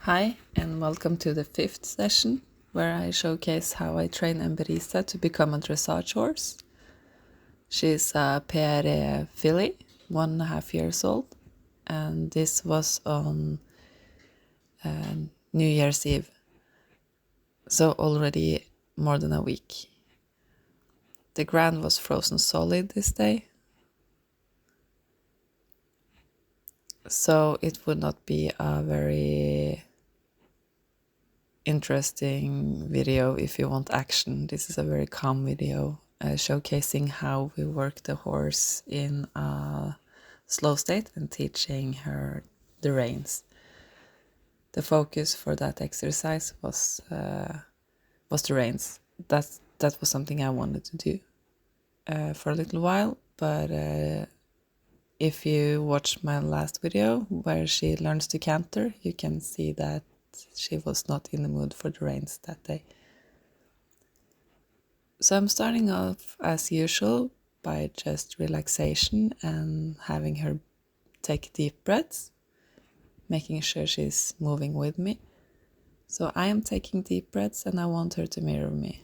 Hi, and welcome to the fifth session, where I showcase how I train Emberiza to become a dressage horse. She's a PR filly, 1.5 years old, and this was on New Year's Eve, so already more than a week. The ground was frozen solid this day, so it would not be a very interesting video if you want action. This is a very calm video showcasing how we work the horse in a slow state and teaching her the reins. The focus for that exercise was the reins. That was something I wanted to do for a little while, but if you watch my last video where she learns to canter, you can see that she was not in the mood for the reins that day. So I'm starting off as usual by just relaxation and having her take deep breaths, making sure she's moving with me. So I am taking deep breaths and I want her to mirror me.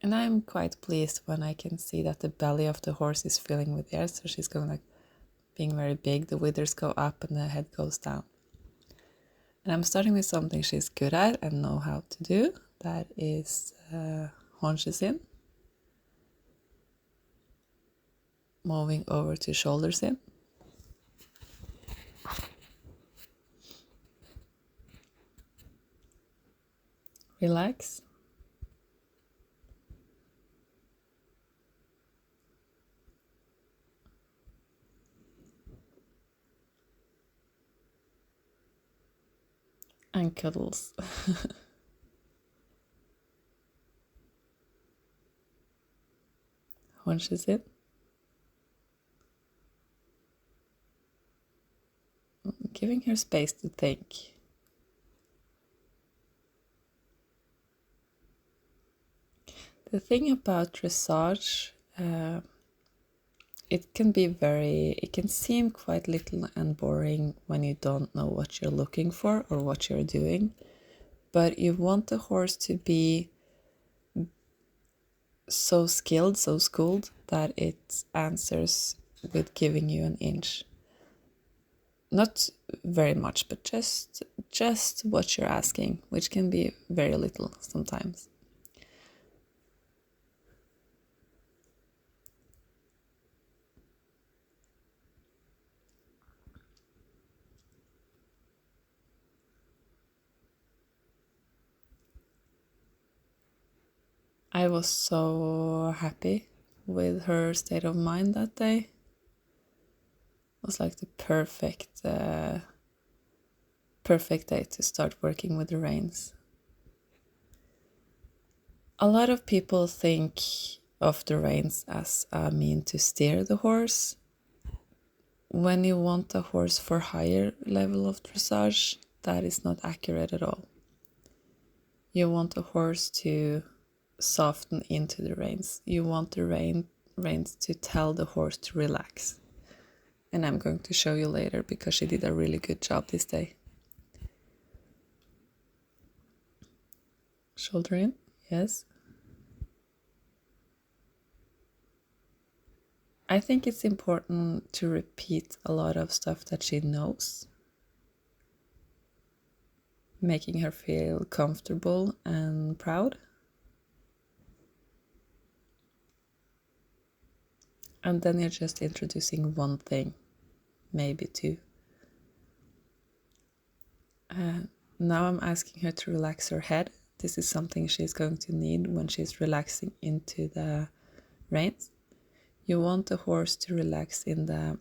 And I'm quite pleased when I can see that the belly of the horse is filling with air, so she's going like being very big, the withers go up and the head goes down. And I'm starting with something she's good at and know how to do, that is haunches in, moving over to shoulders in. Relax. And cuddles. Haunches in. Giving her space to think. The thing about dressage, it can seem quite little and boring when you don't know what you're looking for or what you're doing. But you want the horse to be so skilled, so schooled, that it answers with giving you an inch. Not very much, but just what you're asking, which can be very little sometimes. I was so happy with her state of mind that day. It was like the perfect day to start working with the reins. A lot of people think of the reins as a mean to steer the horse. When you want a horse for higher level of dressage, that is not accurate at all. You want a horse to soften into the reins. You want the reins to tell the horse to relax. And I'm going to show you later because she did a really good job this day. Shoulder in, yes. I think it's important to repeat a lot of stuff that she knows, making her feel comfortable and proud. And then you're just introducing one thing, maybe two. Now I'm asking her to relax her head. This is something she's going to need when she's relaxing into the reins. You want the horse to relax in the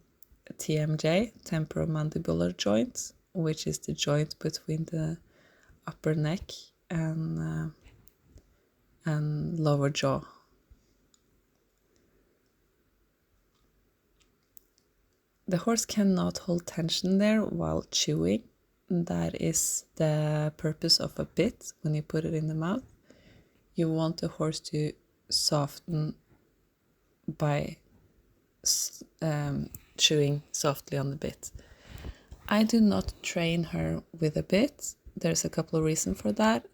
TMJ, temporomandibular joint, which is the joint between the upper neck and lower jaw. The horse cannot hold tension there while chewing. That is the purpose of a bit when you put it in the mouth. You want the horse to soften by chewing softly on the bit. I do not train her with a bit. There's a couple of reasons for that.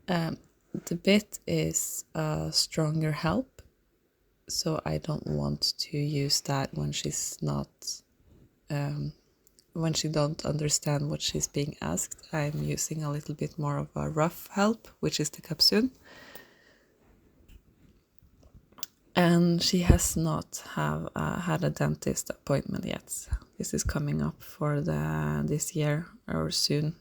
The bit is a stronger help, so I don't want to use that when she's not, when she don't understand what she's being asked. I'm using a little bit more of a rough help, which is the kapsun. And she has not had a dentist appointment yet. This is coming up for this year or soon.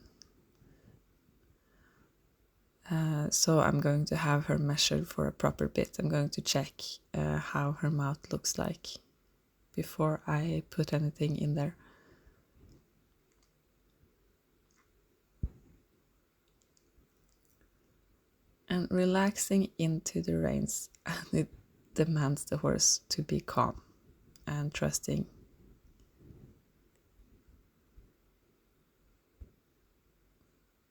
So I'm going to have her measured for a proper bit. I'm going to check how her mouth looks like before I put anything in there. And relaxing into the reins, it demands the horse to be calm and trusting.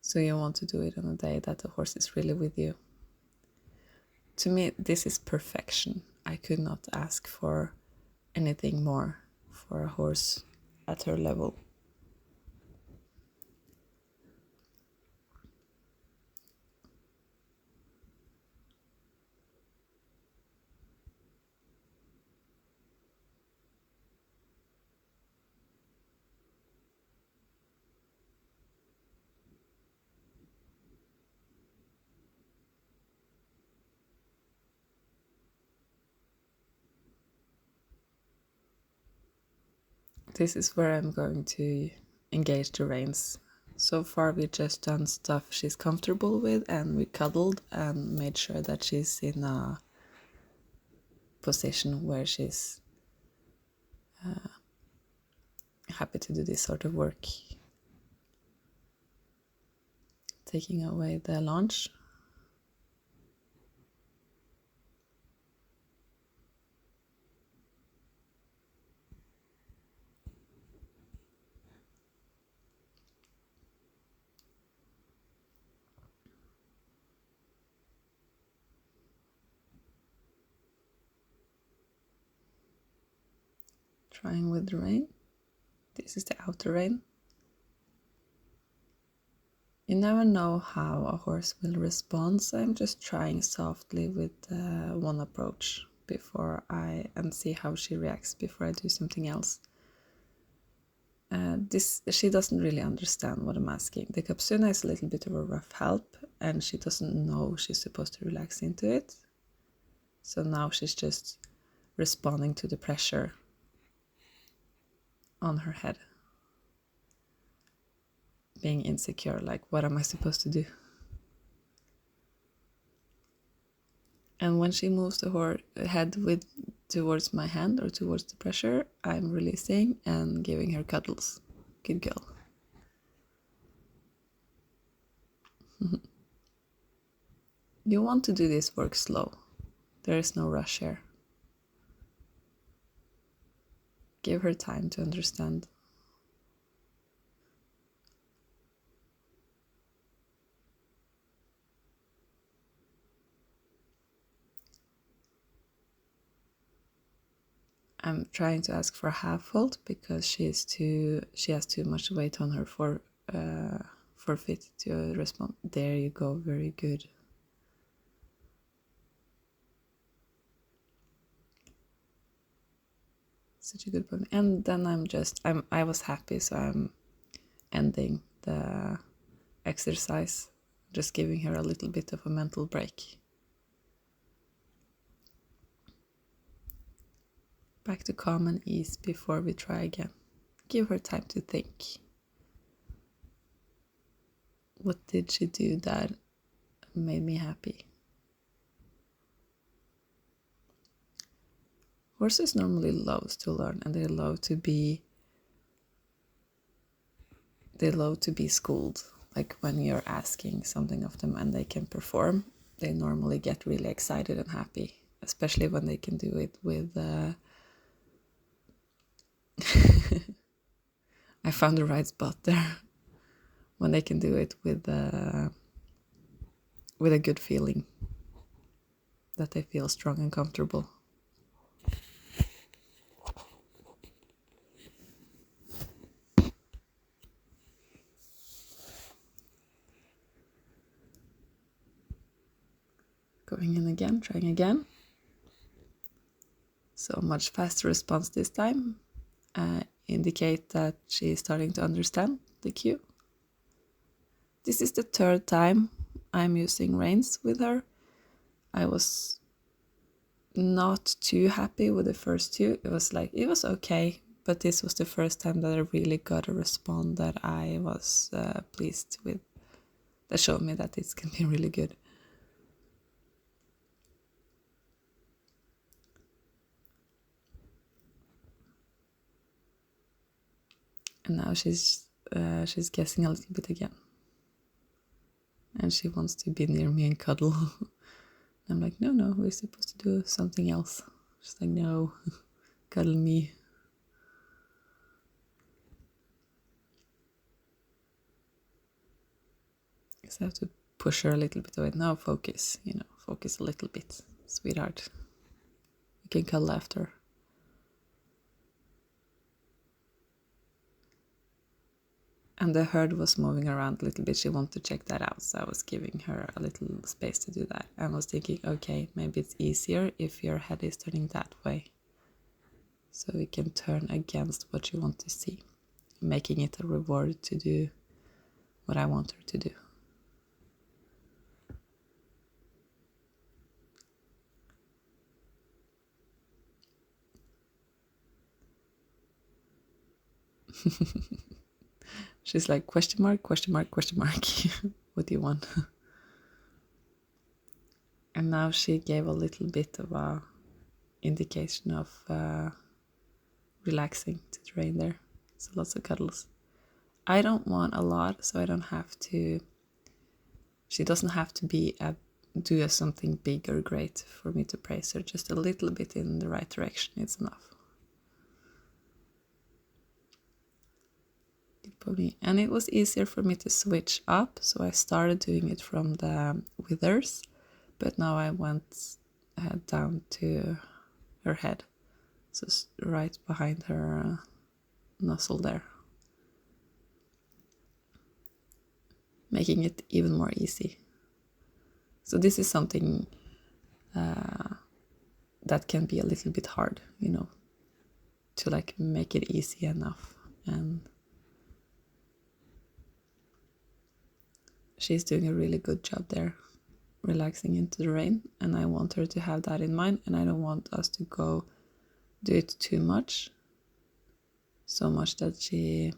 So you want to do it on a day that the horse is really with you. To me, this is perfection. I could not ask for anything more for a horse at her level. This is where I'm going to engage the reins. So far we've just done stuff she's comfortable with, and we cuddled and made sure that she's in a position where she's happy to do this sort of work. Taking away the launch. Trying with the rein. This is the outer rein. You never know how a horse will respond, so I'm just trying softly with one approach before and see how she reacts before I do something else. She doesn't really understand what I'm asking. The kapsuna is a little bit of a rough help, and she doesn't know she's supposed to relax into it. So now she's just responding to the pressure on her head. Being insecure, like, what am I supposed to do? And when she moves the head towards my hand or towards the pressure, I'm releasing and giving her cuddles. Good girl. You want to do this work slow. There is no rush here. Give her time to understand. I'm trying to ask for a half fold because she has too much weight on her forefeet to respond. There you go, very good. Such a good point. And then I was happy, so I'm ending the exercise, just giving her a little bit of a mental break. Back to calm and ease before we try again. Give her time to think. What did she do that made me happy? Horses normally love to learn, and they love to be schooled. Like when you're asking something of them and they can perform, they normally get really excited and happy, especially when they can do it with I found the right spot there. When they can do it with a good feeling. that they feel strong and comfortable. Going in again, trying again. So much faster response this time. Indicate that she is starting to understand the cue. This is the third time I'm using reins with her. I was not too happy with the first two. It was okay, but this was the first time that I really got a response that I was pleased with. That showed me that it can be really good. And now she's guessing a little bit again. And she wants to be near me and cuddle. I'm like, no, we're supposed to do something else. She's like, no, cuddle me. So I have to push her a little bit away. Now focus, focus a little bit, sweetheart. You can cuddle after. And the herd was moving around a little bit. She wanted to check that out, so I was giving her a little space to do that. I was thinking, okay, maybe it's easier if your head is turning that way. So we can turn against what you want to see, making it a reward to do what I want her to do. She's like, question mark, question mark, question mark. What do you want? And now she gave a little bit of a indication of relaxing to the rein there. So lots of cuddles. I don't want a lot, so I don't have to. She doesn't have to do something big or great for me to praise her. Just a little bit in the right direction, it's enough. Pony. And it was easier for me to switch up, so I started doing it from the withers, but now I went down to her head, so right behind her nozzle there, making it even more easy. So this is something that can be a little bit hard, to like make it easy enough. And she's doing a really good job there, relaxing into the rein, and I want her to have that in mind, and I don't want us to go do it too much, so much that she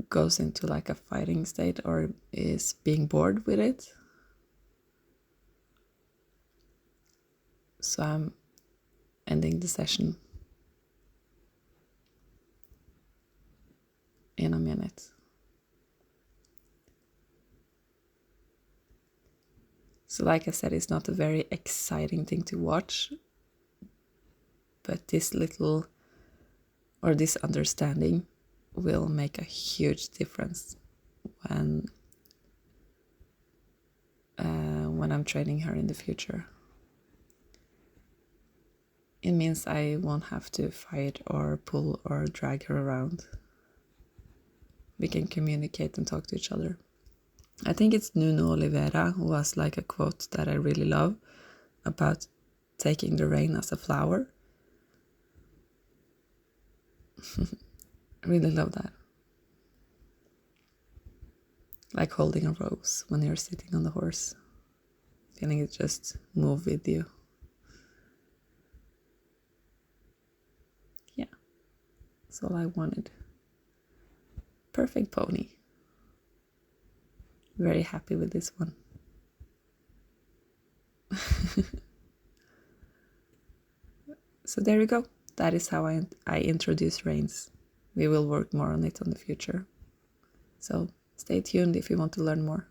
goes into like a fighting state or is being bored with it. So I'm ending the session in a minute. So like I said, it's not a very exciting thing to watch, but this understanding will make a huge difference when I'm training her in the future. It means I won't have to fight or pull or drag her around. We can communicate and talk to each other. I think it's Nuno Oliveira who has like a quote that I really love about taking the rein as a flower. I really love that. Like holding a rose when you're sitting on the horse, feeling it just move with you. Yeah, that's all I wanted. Perfect pony. Very happy with this one. So there we go. That is how I introduce reins. We will work more on it in the future. So stay tuned if you want to learn more.